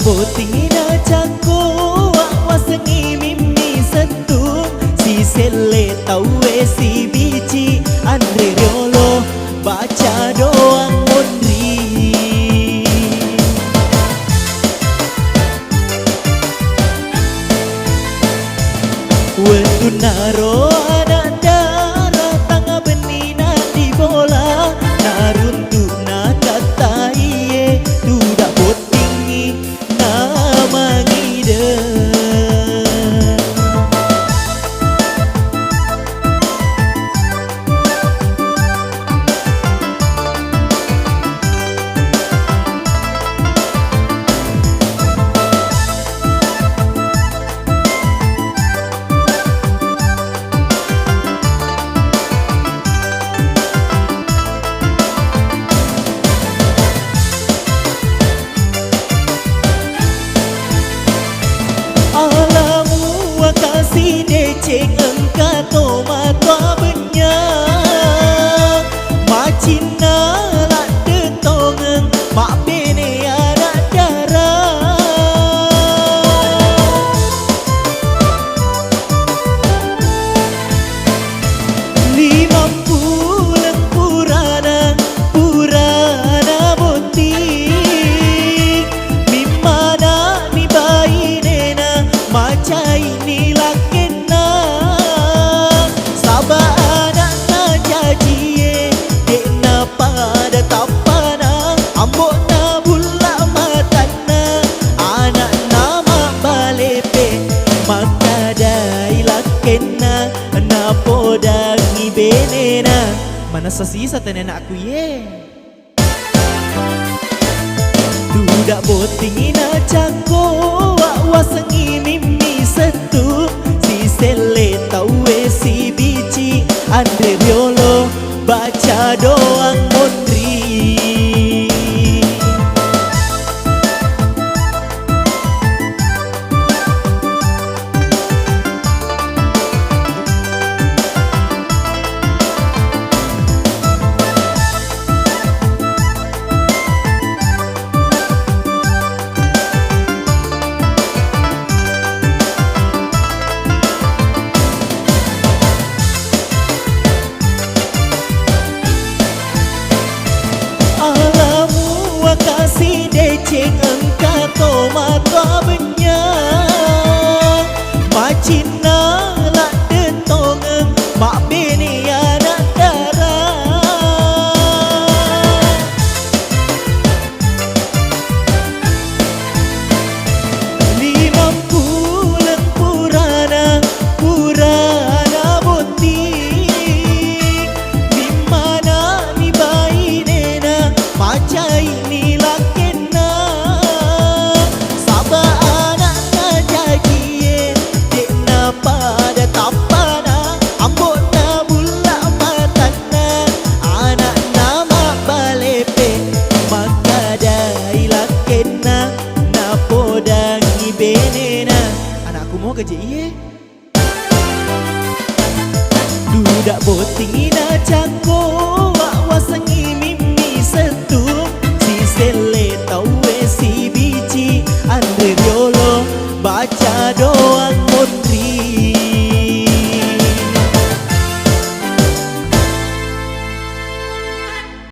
boting na cako wasangi mimi setu si sele tawe si bici Andre Riolo baca doang mondri wendu naro anak darah tangga benina di bola naruntu na kata iye tudak botingi nama ngide kasih deceng engkau toma tua benyak macina lak detongeng mak bene anak darah limam pulang purana botik mimana mi bayi nena macai ni lakena sabah anak na jajie dek na pada tapana ambok na bula matana anak nama balepe maka dai lakena na podangi benena mana sasisa tenen aku ye tudak boting na cako wasangi mimi setu si sele tawe si bici Andre Riolo baca doang mondri kasih deceng engkau toma tua benyak macina lak detongeng mak bene anak darah limam pulang purana botik dimana mi bayi nena macai ni lakena sabah anak na jajie dek na pada tapana ambok na bula matana anak nama balepe maka dai lakena na podangi benena anakku mau kerja iye dudak boting na cako wasangi mimi setu si sel